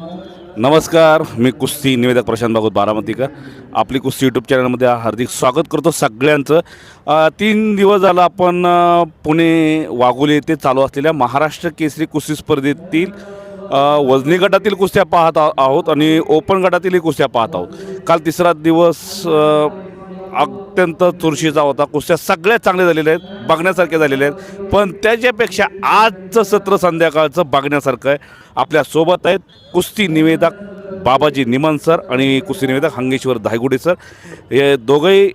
नमस्कार, मी कुस्ती निवेदक प्रशांत भागवत बारामतीकर. आपली कुस्ती यूट्यूब चॅनलमध्ये हार्दिक स्वागत करतो सगळ्यांचं. 3 दिवस झालं आपण पुणे वाघोली येथे चालू असलेल्या महाराष्ट्र केसरी कुस्ती स्पर्धेतील वजनी गटातील कुस्त्या पाहत आहोत आणि ओपन गटातीलही कुस्त्या पाहत आहोत. काल तिसरा दिवस अत्यंत चुरशीचा होता. कुस्त्या सगळ्यात चांगल्या झालेल्या आहेत, बघण्यासारख्या झालेल्या आहेत. पण त्याच्यापेक्षा आजचं सत्र संध्याकाळचं बघण्यासारखं आहे. आपल्यासोबत आहेत कुस्ती निवेदक बाबाजी निमन सर आणि कुस्ती निवेदक हंगेश्वर धायगुडे सर. हे दोघंही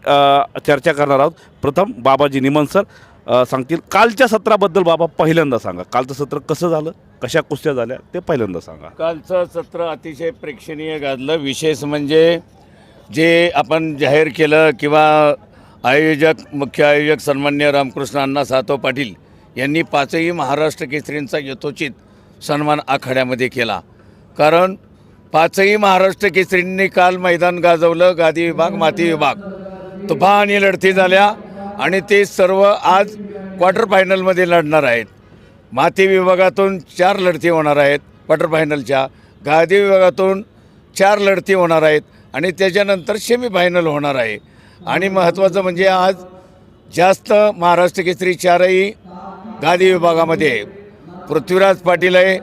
चर्चा करणार आहोत. प्रथम बाबाजी निमन सर सांगतील कालच्या सत्राबद्दल. बाबा, पहिल्यांदा सांगा, कालचं सत्र कसं झालं, कशा कुस्त्या झाल्या ते पहिल्यांदा सांगा. कालचं सत्र अतिशय प्रेक्षणीय गाजलं. विशेष म्हणजे जे आपण जाहीर केलं किंवा मुख्य आयोजक सन्मान्य रामकृष्ण अण्णा सातव पाटील यांनी 5ही महाराष्ट्र केसरींचा यथोचित सन्मान आखाड्यामध्ये केला. कारण 5ही महाराष्ट्र केसरींनी काल मैदान गाजवलं. गादी विभाग, माती विभाग तुफानी लढती झाल्या आणि ते सर्व आज क्वार्टर फायनलमध्ये लढणार आहेत. माती विभागातून 4 लढती होणार आहेत क्वार्टर फायनलच्या, गादी विभागातून 4 लढती होणार आहेत आणि त्याच्यानंतर सेमीफायनल होणार आहे. आणि महत्त्वाचं म्हणजे आज जास्त महाराष्ट्र केसरी 4ही गादी विभागामध्ये आहे. पृथ्वीराज पाटील आहे,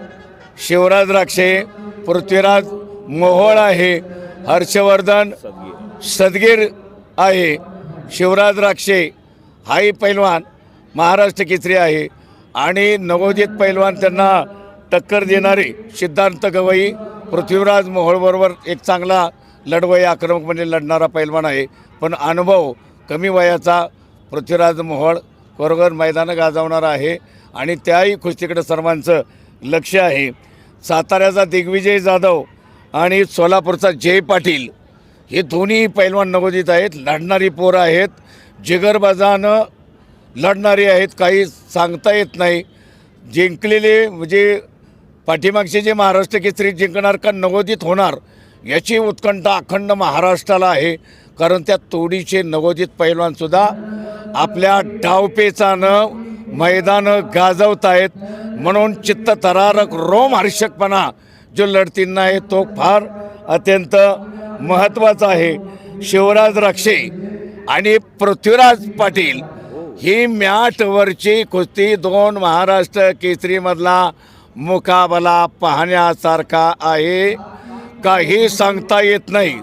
शिवराज राक्षे, पृथ्वीराज मोहोळ आहे, हर्षवर्धन सदगीर आहे, शिवराज राक्षे हाही पैलवान महाराष्ट्र केसरी आहे. आणि नवोदित पैलवान त्यांना टक्कर देणारे सिद्धांत गवई पृथ्वीराज मोहोळबरोबर एक चांगला लढवई आक्रमकपणे लढणारा पैलवान आहे. पण अनुभव कमी वयाचा पृथ्वीराज मोहोळ बरोबर मैदानं गाजवणारा आहे आणि त्याही कुस्तीकडे सर्वांचं लक्ष आहे. साताऱ्याचा दिग्विजय जाधव आणि सोलापूरचा जय पाटील हे दोन्ही पैलवान नवोदित आहेत. लढणारी पोरं आहेत, जिगरबाजानं लढणारी आहेत. काही सांगता येत नाही. जिंकलेले म्हणजे पाठीमागचे जे महाराष्ट्र केसरी जिंकणार का नवोदित होणार याची उत्कंठा अखंड महाराष्ट्राला आहे. कारण त्या तोडीचे नवोदित पैलवानसुद्धा आपल्या डावपेचानं मैदानं गाजवत आहेत. म्हणून चित्त थरारक रोमहर्षकपणा जो लढतींना आहे तो फार अत्यंत महत्त्वाचा आहे. शिवराज राक्षे आणि पृथ्वीराज पाटील ही मॅटवरची कुस्ती 2 महाराष्ट्र केसरीमधला मुकाबला पाहण्यासारखा आहे. काही सांगता येत नाही.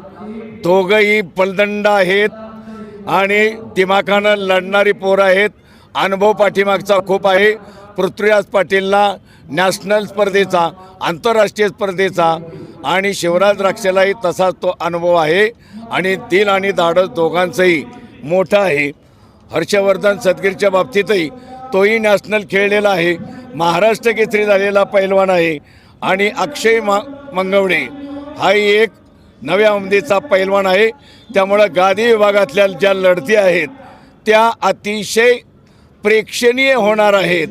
दोघंही बलदंड आहेत आणि दिमाखानं लढणारी पोरं आहेत. अनुभव पाठीमागचा खूप आहे. पृथ्वीराज पाटीलला नॅशनल स्पर्धेचा, आंतरराष्ट्रीय स्पर्धेचा आणि शिवराज राक्षेलाही तसाच तो अनुभव आहे. आणि दिल आणि धाडस दोघांचंही मोठं आहे. हर्षवर्धन सदगीरच्या बाबतीतही तोही नॅशनल खेळलेला आहे, महाराष्ट्र केसरी झालेला पैलवान आहे. आणि अक्षय मंगवडे हाही एक नव्या उमदीचा पैलवान आहे. त्यामुळं गादी विभागातल्या ज्या लढती आहेत त्या अतिशय प्रेक्षणीय होणार आहेत.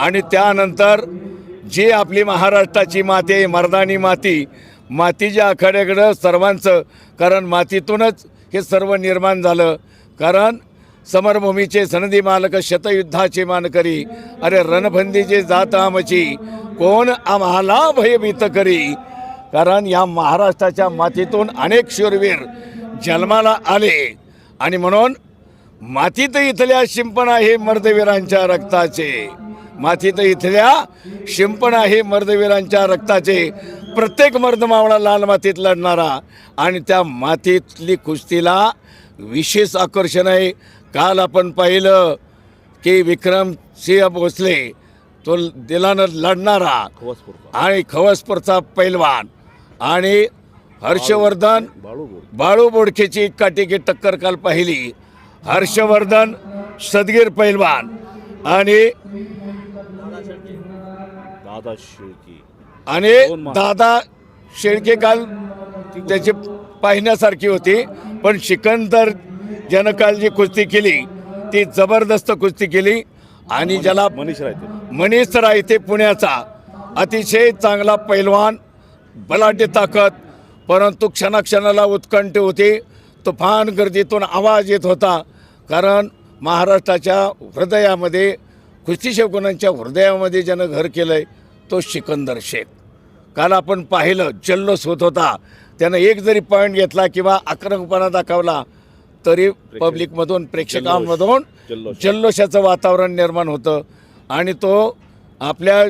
आणि त्यानंतर जी आपली महाराष्ट्राची माती आहे, मर्दानी माती, मातीच्या आखाड्याकडं सर्वांचं, कारण मातीतूनच हे सर्व निर्माण झालं. कारण समरभूमीचे सनदी मालक, शतयुद्धाचे मानकरी, अरे रणभंदीचे जात आमची, कोण आम्हाला भयभीत करी. कारण या महाराष्ट्राच्या मातीतून अनेक शूरवीर जन्माला आले आणि म्हणून मातीत इथल्या शिंपण आहे मर्दवीरांच्या रक्ताचे. मातीत इथल्या शिंपण आहे मर्दवीरांच्या रक्ताचे. प्रत्येक मर्दमावळा लाल मातीत लढणारा आणि त्या मातीतली कुस्तीला विशेष आकर्षण आहे. काल आपण पाहिलं की विक्रमसिंह भोसले तो दिलानं लढणारा आणि खवसपूरचा पैलवान आणि हर्षवर्धन बाळू बोडखेची काटेकी टक्कर काल पाहिली. हर्षवर्धन सदगीर पैलवान आणि दादा शेळके काल त्याची पाहण्यासारखी होती. पण सिकंदर ज्यानं काल जी कुस्ती केली ती जबरदस्त कुस्ती केली. आणि ज्याला मनीष रायते पुण्याचा अतिशय चांगला पैलवान, बलाढ्य ताकद, परंतु क्षणाक्षणाला उत्कंठ होती. तुफान गर्दीतून आवाज येत होता. कारण महाराष्ट्राच्या हृदयामध्ये, कुस्ती शौकीनांच्या हृदयामध्ये ज्यानं घर केलं आहे तो सिकंदर शेख. काल आपण पाहिलं जल्लोष होत होता, त्यानं एक जरी पॉईंट घेतला किंवा आक्रमकपणा दाखवला तरी पब्लिकमधून प्रेक्षकांमधून जल्लोषाचं वातावरण निर्माण होतं आणि तो आपल्या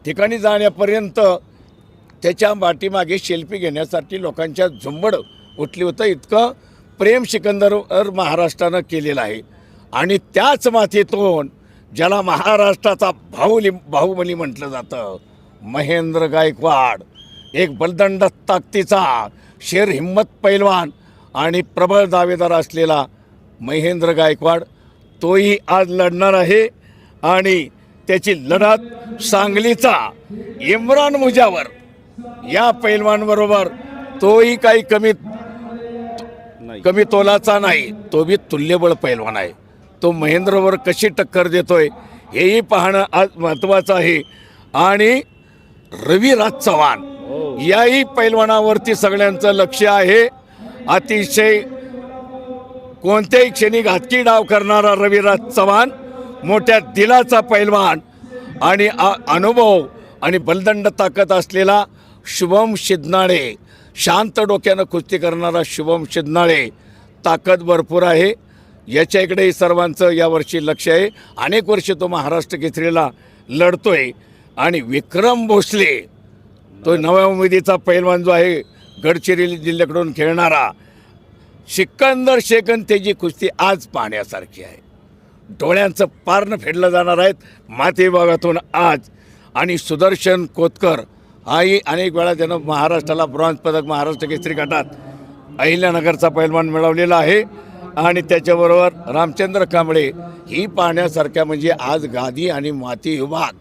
ठिकाणी जाण्यापर्यंत त्याच्या पाठीमागे सेल्फी घेण्यासाठी लोकांच्या झुंबड उठली होतं. इतकं प्रेम सिकंदरवर महाराष्ट्रानं केलेलं आहे. आणि त्याच मातीतून ज्याला महाराष्ट्राचा बाहुबली म्हटलं जातं, महेंद्र गायकवाड, एक बलदंड ताकदीचा शेर हिम्मत पैलवान आणि प्रबळ दावेदार असलेला महेंद्र गायकवाड, तोही आज लढणार आहे. आणि त्याची लढत सांगलीचा इम्रान मुजावर या पैलवानबरोबर, तोही काही कमी तोलाचा नाही, तो बी तुल्यबळ पैलवान आहे. तो महेंद्रवर कशी टक्कर देतोय हेही पाहणं आज महत्त्वाचं आहे. आणि रविराज चव्हाण याही पैलवानावरती सगळ्यांचं लक्ष आहे. अतिशय कोणत्याही क्षणी घातकी डाव करणारा रविराज चव्हाण, मोठ्या दिलाचा पैलवान आणि अनुभव आणि बलदंड ताकद असलेला शुभम शिदनाळे, शांत डोक्यानं कुस्ती करणारा शुभम शिदनाळे, ताकद भरपूर आहे. याच्याकडेही सर्वांचं यावर्षी लक्ष आहे. अनेक वर्ष तो महाराष्ट्र केसरीला लढतोय. आणि विक्रम भोसले, तो नव्या उमेदीचा पैलवान जो आहे, गडचिरोली जिल्ह्याकडून खेळणारा, सिकंदर शेखन, त्याची कुस्ती आज पाहण्यासारखी आहे. डोळ्यांचं पारणं फेडलं जाणार आहेत माती विभागातून आज. आणि सुदर्शन कोतकर हाही अनेक वेळा त्यानं महाराष्ट्राला ब्रॉन्झ पदक महाराष्ट्र केसरी गटात अहिल्यानगरचा पैलवान मिळवलेला आहे. आणि त्याच्याबरोबर रामचंद्र कांबळे ही पाहण्यासारख्या, म्हणजे आज गादी आणि माती विभाग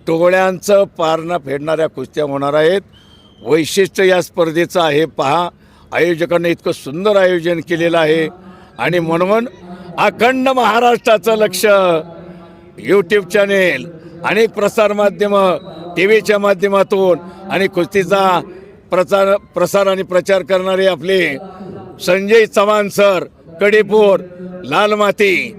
डोळ्यांचं पारणं फेडणाऱ्या कुस्त्या होणार आहेत. वैशिष्ट्य या स्पर्धेचं आहे पहा, आयोजकांनी इतकं सुंदर आयोजन केलेलं आहे. आणि म्हणून अखंड महाराष्ट्राचं लक्ष, यूट्यूब चॅनेल, अनेक प्रसारमाध्यमं, टी व्हीच्या माध्यमातून आणि कुस्तीचा प्रसार आणि प्रचार करणारे आपले संजय चव्हाण सर, कडेपूर, लाल माती,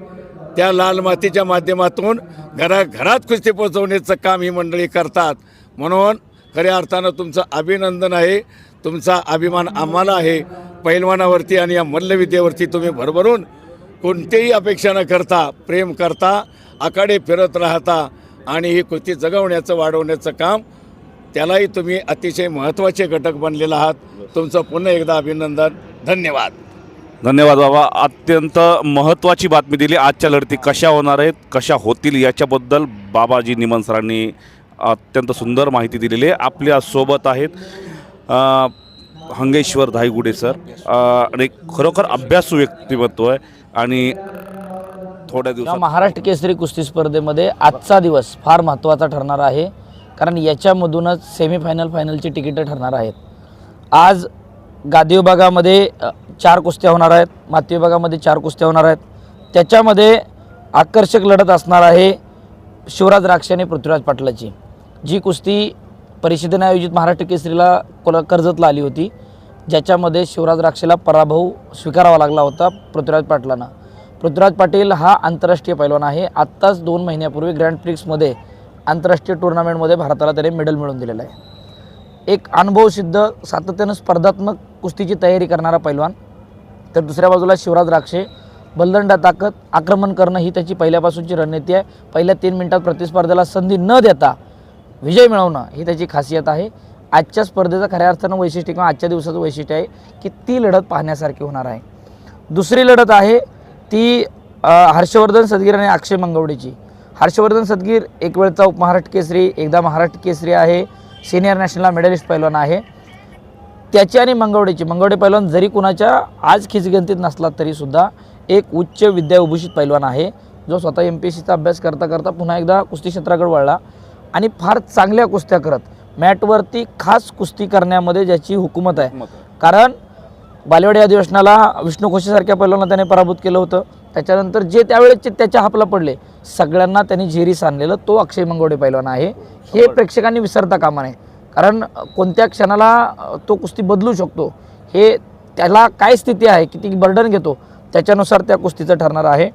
त्या लाल मातीच्या माध्यमातून घराघरात कुस्ती पोचवण्याचं काम ही मंडळी करतात. म्हणून खऱ्या अर्थानं तुमचं अभिनंदन आहे. तुमचा अभिमान आम्हाला आहे. पैलवानावरती आणि या मल्लविद्येवरती तुम्ही भरभरून कोणतीही अपेक्षा न करता, प्रेम करता, आखाडे फिरत राहता आणि ही कुस्ती जगवण्याचं, वाढवण्याचं काम, त्यालाही तुम्ही अतिशय महत्त्वाचे घटक बनलेला आहात. तुमचं पुन्हा एकदा अभिनंदन. धन्यवाद. धन्यवाद बाबा. अत्यंत महत्त्वाची बातमी दिली. आजच्या लढती कशा होणार आहेत, कशा होतील याच्याबद्दल बाबाजी निमन सरांनी अत्यंत सुंदर माहिती दिलेली आहे. आपल्या सोबत आहेत हंगेश्वर धायगुडे सर, आणि खरोखर अभ्यासू व्यक्तिमत्व आहे. आणि थोड्या दिवसात महाराष्ट्र केसरी कुस्ती स्पर्धेमध्ये आजचा दिवस फार महत्त्वाचा ठरणार आहे, कारण याच्यामधूनच सेमीफायनल, फायनलची तिकीटं ठरणार आहेत. आज गादी विभागामध्ये 4 कुस्त्या होणार आहेत, माती विभागामध्ये 4 कुस्त्या होणार आहेत. त्याच्यामध्ये आकर्षक लढत असणार आहे शिवराज राक्षे आणि पृथ्वीराज पाटलाची. जी कुस्ती परिषदेने आयोजित महाराष्ट्र केसरीला कर्जतला आली होती, ज्याच्यामध्ये शिवराज राक्षेला पराभव स्वीकारावा लागला होता पृथ्वीराज पाटलांना. पृथ्वीराज पाटील हा आंतरराष्ट्रीय पैलवान आहे. आत्ताच 2 महिन्यापूर्वी ग्रँड प्रिक्समध्ये आंतरराष्ट्रीय टुर्नामेंटमध्ये भारताला त्याने मेडल मिळवून दिलेलं आहे. एक अनुभवसिद्ध, सातत्यानं स्पर्धात्मक कुस्तीची तयारी करणारा पैलवान. तर दुसऱ्या बाजूला शिवराज राक्षे, बलदंड ताकद, आक्रमण करणं ही त्याची पहिल्यापासूनची रणनीती आहे. पहिल्या 3 मिनिटात प्रतिस्पर्ध्याला संधी न देता विजय मिळवणं ही त्याची खासियत आहे. आजच्या स्पर्धेचं खऱ्या अर्थानं वैशिष्ट्य किंवा आजच्या दिवसाचं वैशिष्ट्य आहे की ती लढत पाहण्यासारखी होणार आहे. दुसरी लढत आहे ती हर्षवर्धन सदगीर आणि अक्षय मंगवडेची. हर्षवर्धन सदगीर एक वेळचा उपमहाराष्ट्र केसरी, एकदा महाराष्ट्र केसरी आहे, सिनियर नॅशनलला मेडलिस्ट पैलवान आहे. त्याची आणि मंगवडे पैलवान जरी कुणाच्या आज खिचगंतीत नसला तरीसुद्धा एक उच्च विद्याविभूषित पैलवान आहे, जो स्वतः MPSCचा अभ्यास करता करता पुन्हा एकदा कुस्ती क्षेत्राकडे वळला आणि फार चांगल्या कुस्त्या करत मॅटवरती खास कुस्ती करण्यामध्ये ज्याची हुकूमत आहे. कारण बालेवाडी अधिवेशनाला विष्णू खोशेसारख्या पैलवानाला त्याने पराभूत केलं होतं. त्याच्यानंतर जे त्यावेळेस त्याच्या हापला पडले सगळ्यांना त्यांनी झेरीस आणलेलं तो अक्षय मंगवडे पैलवान आहे. हे प्रेक्षकांनी विसरता कामा नये, कारण कोणत्या क्षणाला तो कुस्ती बदलू शकतो, हे त्याला काय स्थिती आहे, किती बर्डन घेतो त्याच्यानुसार त्या कुस्तीचं ठरणार आहे.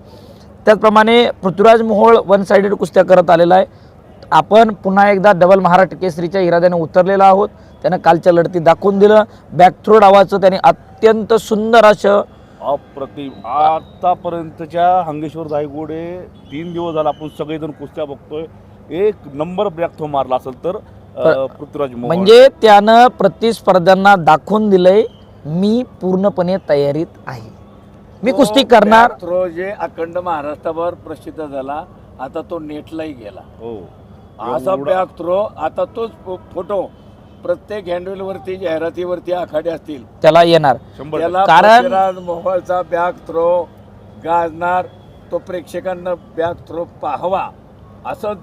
त्याचप्रमाणे पृथ्वीराज मोहोळ 1 साइडेड कुस्त्या करत आलेला आहे. आपण पुन्हा एकदा डबल महाराष्ट्र केसरीच्या इराद्याने उतरलेलो आहोत. त्यानं कालच्या लढती दाखवून दिलं. बॅकथ्रो डावाचं त्याने अत्यंत सुंदर असं अप्रतिम. आतापर्यंतच्या हंगेश्वर धायगुडे 3 दिवस झाला आपण सगळेजण कुस्त्या बघतोय, एक नंबर ब्रॅक थ्रो मारला असेल तर पृथ्वीराज मोहोळ. म्हणजे त्यानं प्रतिस्पर्ध्यांना दाखवून दिलंय मी पूर्णपणे तयारीत आहे, मी कुस्ती करणार. थ्रो जे अखंड महाराष्ट्रावर प्रसिद्ध झाला, आता तो नेटलाही गेला. हो, असा बॅक थ्रो आता तोच फोटो प्रत्येक हँडलवरती जाहिरातीवरती आखाडे असतील त्याला येणार. 100%. त्याला कारण- पृथ्वीराज मोहोळचा बॅक थ्रो गाजणार, तो प्रेक्षकांना बॅक थ्रो पाहावा, असं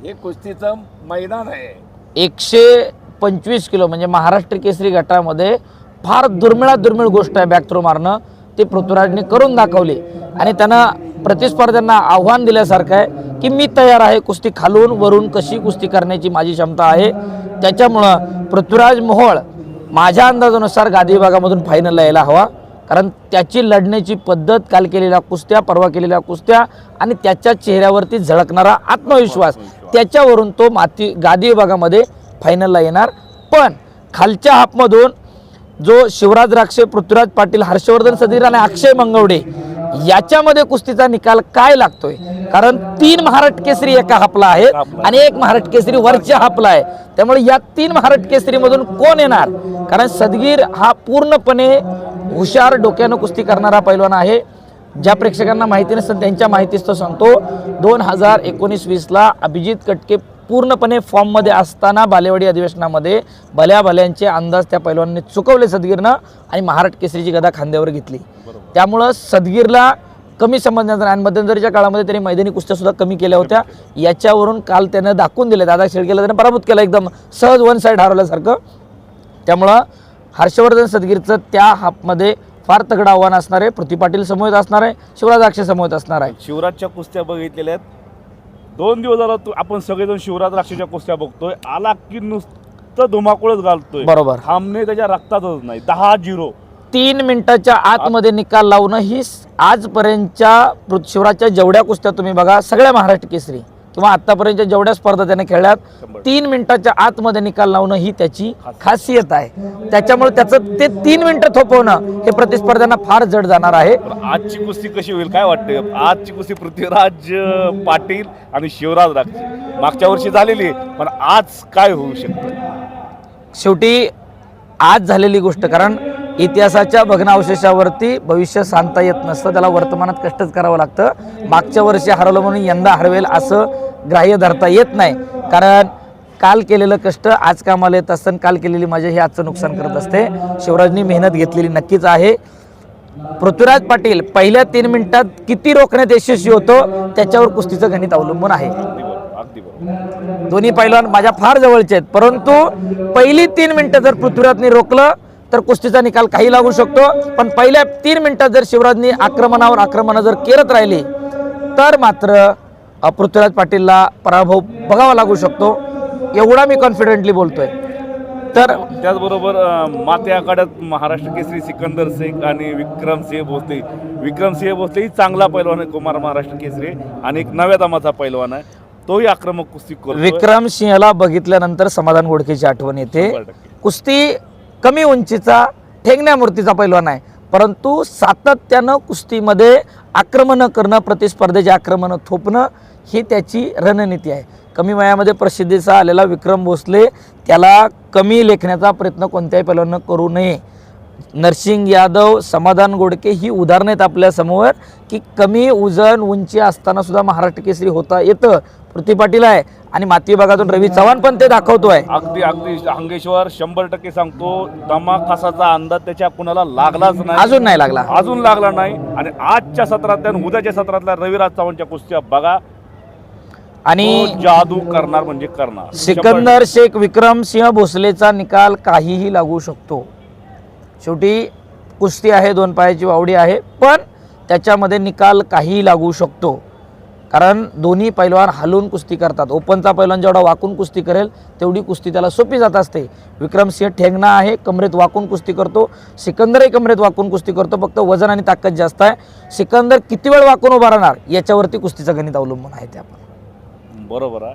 हे कुस्तीचं मैदान आहे. 125 किलो म्हणजे महाराष्ट्र केसरी गटामध्ये फार दुर्मिळ गोष्ट आहे बॅक थ्रो मारणं. ते पृथ्वीराजने करून दाखवले आणि त्यानं प्रतिस्पर्ध्यांना आव्हान दिल्यासारखं आहे की मी तयार आहे, कुस्ती खालून वरून कशी कुस्ती करण्याची माझी क्षमता आहे. त्याच्यामुळं पृथ्वीराज मोहोळ माझ्या अंदाजानुसार गादी विभागामधून फायनलला यायला हवा. कारण त्याची लढण्याची पद्धत, काल केलेल्या कुस्त्या, परवा केलेल्या कुस्त्या आणि त्याच्या चेहऱ्यावरती झळकणारा आत्मविश्वास, त्याच्यावरून तो गादी विभागामध्ये फायनलला येणार. पण खालच्या हाफमधून जो शिवराज राक्षे, पृथ्वीराज पाटील, हर्षवर्धन सदगीर आणि अक्षय मंगवडे याच्यामध्ये कुस्तीचा निकाल काय लागतोय, कारण 3 महाराष्ट्र केसरी एका हापला आहेत आणि 1 महाराष्ट्र केसरी वरच्या हापला आहे. त्यामुळे या 3 महाराष्ट्र केसरीमधून कोण येणार, कारण सदगीर हा पूर्णपणे हुशार डोक्यानं कुस्ती करणारा पैलवान आहे. ज्या प्रेक्षकांना माहिती नसतं त्यांच्या माहितीच तो सांगतो. 2019-20ला अभिजित कटके पूर्णपणे फॉर्ममध्ये असताना बालेवाडी अधिवेशनामध्ये भल्यांचे अंदाज त्या पैलवानांनी चुकवले सदगीरनं आणि महाराष्ट्र केसरीची गदा खांद्यावर घेतली. त्यामुळं सदगीरला कमी समजण्यात आणि मध्यंतरीच्या काळामध्ये त्यांनी मैदानी कुस्त्या सुद्धा कमी केल्या होत्या. याच्यावरून काल त्यानं दाखवून दिले, दादा शेळकेला त्यानं पराभूत केला, एकदम सहज 1 साईड हरवल्यासारखं. त्यामुळं हर्षवर्धन सदगीरचं त्या हाफमध्ये फार तगडं आव्हान असणार आहे. पृथ्वी पाटील समोर असणार आहे, शिवराज राक्षे समोर असणार आहे. शिवराजच्या कुस्त्या बघितलेल्या आहेत. 2 दिवस झाला आपण सगळेजण शिवराज राक्षेच्या कुस्त्या बघतोय, आला की नुसतं धुमाकूळच घालतोय. बरोबर, थांबणे त्याच्या रक्तातच नाही. 10-0 3 मिनिटाच्या आतमध्ये निकाल लावणं ही आजपर्यंतच्या शिवराजच्या जेवढ्या कुस्त्या तुम्ही बघा, सगळ्या महाराष्ट्र केसरी किंवा आतापर्यंतच्या जेवढ्या स्पर्धा त्याने खेळल्यात, 3 मिनिटाच्या आतमध्ये निकाल लावणं ही त्याची खासियत आहे. त्याच्यामुळे त्याचं ते 3 मिनिटं थोपवणं हे प्रतिस्पर्ध्यांना फार जड जाणार आहे. आजची कुस्ती कशी होईल काय वाटतं? आजची कुस्ती पृथ्वीराज पाटील आणि शिवराज राक्षे मागच्या वर्षी झालेली, पण आज काय होऊ शकतं? शेवटी आज झालेली गोष्ट, कारण इतिहासाच्या भग्नावशेषावरती भविष्य सांगता येत नसतं, त्याला वर्तमानात कष्टच करावं लागतं. मागच्या वर्षी हरवलं म्हणून यंदा हरवेल असं ग्राह्य धरता येत नाही, कारण काल केलेलं कष्ट आज कामाला येत असतं, काल केलेली मजा हे आजचं नुकसान करत असते. शिवराजनी मेहनत घेतलेली नक्कीच आहे. पृथ्वीराज पाटील पहिल्या 3 मिनिटात किती रोखण्यात यशस्वी होतो त्याच्यावर कुस्तीचं गणित अवलंबून आहे. अगदी बरोबर. दोन्ही पैलवान माझ्या फार जवळचे आहेत, परंतु पहिली 3 मिनिटं जर पृथ्वीराजनी रोखलं तर कुस्तीचा निकाल काही लागू शकतो. पण पहिल्या 3 मिनिटात जर शिवराजनी आक्रमण जर करत राहिली तर मात्र पृथ्वीराज पाटीलला पराभव बघावा लागू शकतो, एवढा मी कॉन्फिडेंटली बोलतोय. तर त्याचबरोबर माते आखाड्यात महाराष्ट्र केसरी सिकंदर शेख आणि विक्रमसिंह भोसले ही चांगला पैलवान आहे. कुमार महाराष्ट्र केसरी आणि एक नव्या दमाचा पैलवान आहे, तोही आक्रमक कुस्ती करतो. विक्रमसिंहला बघितल्यानंतर समाधान घोडकेची आठवण येते. 100%. कुस्ती कमी उंचीचा ठेंगण्या मूर्तीचा पैलवान आहे, परंतु सातत्यानं कुस्तीमध्ये आक्रमणं करणं, प्रतिस्पर्धेचे आक्रमणं थोपणं ही त्याची रणनीती आहे. कमी वयामध्ये प्रसिद्धीचा आलेला विक्रम भोसले, त्याला कमी लेखण्याचा प्रयत्न कोणत्याही पैलवानानं करू नये. नरसिंग यादव, समाधान गोडके ही उदाहरणं आहेत आपल्यासमोर की कमी वजन उंची असताना सुद्धा महाराष्ट्र केसरी होता येतं. पृथ्वी पाटील आहे आणि माती विभागातून रवी चव्हाण पण ते दाखवतोय. अगदी हंगेश्वर 100% सांगतो, दमा खासाचा अंदाज त्याच्या कुणाला लागलाच नाही, अजून नाही लागला, अजून लागला नाही. आणि आजच्या सत्रातल्या आणि उद्याच्या सत्रातल्या रविराज चव्हाणच्या कुस्त्या बघा, आणि तो जादू करणार म्हणजे करणार. सिकंदर शेख विक्रमसिंह भोसलेचा निकाल काहीही लागू शकतो. शेवटी कुस्ती आहे, 2 पायाची वावडी आहे, पण त्याच्यामध्ये निकाल काहीही लागू शकतो, कारण दोन्ही पैलवान हलून कुस्ती करतात. ओपनचा पैलवान जेवढा वाकून कुस्ती करेल तेवढी कुस्ती त्याला सोपी जात असते. विक्रमसिंह ठेंगणा आहे, कमरेत वाकून कुस्ती करतो. सिकंदरही कमरेत वाकून कुस्ती करतो, फक्त वजन आणि ताकद जास्त आहे. सिकंदर किती वेळ वाकून उभा राहणार याच्यावरती कुस्तीचं गणित अवलंबून आहे. ते आपण बरोबर आहे.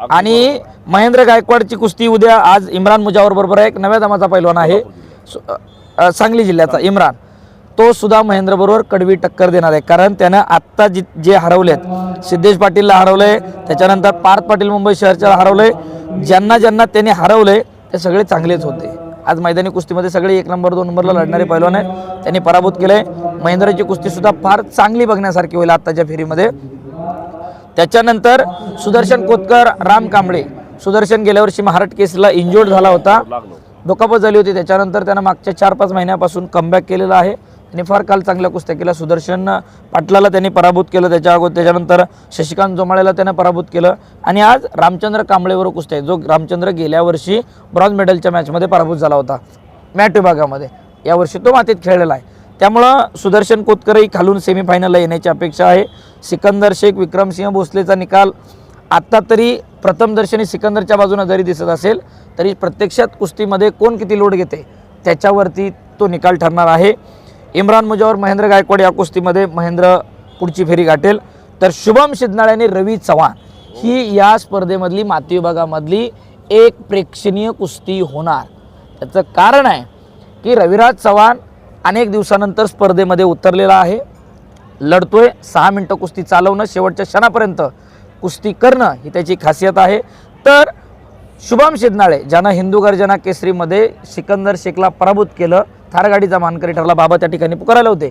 आणि महेंद्र गायकवाडची कुस्ती उद्या आज इम्रान मुजावर बरोबर आहे, एक नव्या दमाचा पैलवान आहे सांगली जिल्ह्याचा इम्रान, तो सुद्धा महेंद्र बरोबर कडवी टक्कर देणार आहे. कारण त्यानं आत्ता जे हरवलेत, सिद्धेश पाटीलला हरवलंय, त्याच्यानंतर पार्थ पाटील मुंबई शहरच्या हरवलंय, ज्यांना ज्यांना त्याने हरवलंय ते सगळे चांगलेच होते. आज मैदानी कुस्तीमध्ये सगळे 1 नंबर 2 नंबरला लढणारे पैलवान आहेत, त्यांनी पराभूत केलंय. महेंद्रची कुस्ती सुद्धा फार चांगली बघण्यासारखी होईल आत्ताच्या फेरीमध्ये. त्याच्यानंतर सुदर्शन कोतकर, राम कांबळे. सुदर्शन गेल्या वर्षी महाराष्ट्र केसरीला इंजोर्ड झाला होता, दुखापत झाली होती, त्याच्यानंतर त्यानं मागच्या 4-5 महिन्यापासून कमबॅक केलेला आहे. त्यांनी फार काल चांगल्या कुस्त्या केल्या. सुदर्शन पाटलाला त्यांनी पराभूत केलं, त्याच्यानंतर शशिकांत जोमाळेला त्यानं पराभूत केलं. आणि आज रामचंद्र कांबळेवर कुस्ती आहे, जो रामचंद्र गेल्या वर्षी ब्रॉन्झ मेडलच्या मॅचमध्ये पराभूत झाला होता मॅट विभागामध्ये. यावर्षी तो मातीत खेळलेला आहे. त्यामुळं सुदर्शन कोतकरही खालून सेमीफायनलला येण्याची अपेक्षा आहे. सिकंदर शेख, विक्रमसिंह भोसलेचा निकाल आत्ता तरी प्रथमदर्शनी सिकंदरच्या बाजूने जरी दिसत असेल तरी प्रत्यक्षात कुस्तीमध्ये कोण किती लोड घेते त्याच्यावरती तो निकाल ठरणार आहे. इम्रान मुजावर, महेंद्र गायकवाड या कुस्तीमध्ये महेंद्र पुढची फेरी गाठेल. तर शुभम शिंदे आणि रवी चव्हाण ही या स्पर्धेमधली माती विभागामधली एक प्रेक्षणीय कुस्ती होणार. त्याचं कारण आहे की रविराज चव्हाण अनेक दिवसानंतर स्पर्धेमध्ये उतरलेला आहे, लढतोय. 6 मिनिटं कुस्ती चालवणं, शेवटच्या क्षणापर्यंत कुस्ती करणं ही त्याची खासियत आहे. तर शुभम शिंदे ज्यानं हिंदू गर्जना केसरीमध्ये सिकंदर शेखला पराभूत केलं, थार गाडीचा मानकरी ठरला, बाबा त्या ठिकाणी पुकारायला होते.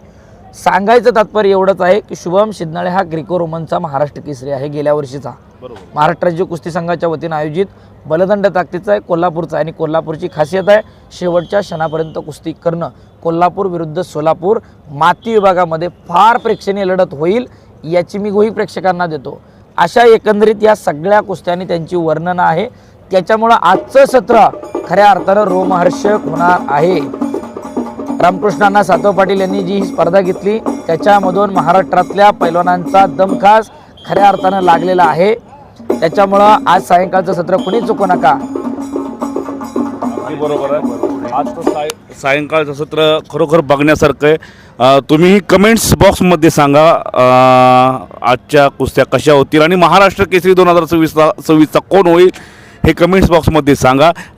सांगायचं तात्पर्य एवढंच आहे की शुभम शिंदे हा ग्रेको रोमनचा महाराष्ट्र केसरी आहे गेल्या वर्षीचा. महाराष्ट्र राज्य कुस्ती संघाच्या वतीनं आयोजित बलदंड ताकदीचा आहे, कोल्हापूरचा आहे. आणि कोल्हापूरची खासियत आहे शेवटच्या क्षणापर्यंत कुस्ती करणं. कोल्हापूर विरुद्ध सोलापूर माती विभागामध्ये फार प्रेक्षणीय लढत होईल याची मी ग्वाही प्रेक्षकांना देतो. अशा एकंदरीत या सगळ्या कुस्त्यांनी त्यांची वर्णनं आहे. त्याच्यामुळं आजचं सत्र खऱ्या अर्थानं रोमहर्षक होणार आहे. रामकृष्णांना सातव पाटील यांनी जी ही स्पर्धा घेतली त्याच्यामधून महाराष्ट्रातल्या पैलवानांचा दमखास खऱ्या अर्थानं लागलेला आहे. त्याच्यामुळं आज सायंकाळचं सत्र कुणी चुकू नका. बरोबर आहे. आज सायंकाळचं सत्र खरोखर बघण्यासारखं आहे. तुम्ही कमेंट्स बॉक्समध्ये सांगा आजच्या कुस्त्या कशा होतील आणि महाराष्ट्र केसरी 2026चा कोण होईल हे कमेंट्स बॉक्समध्ये सांगा.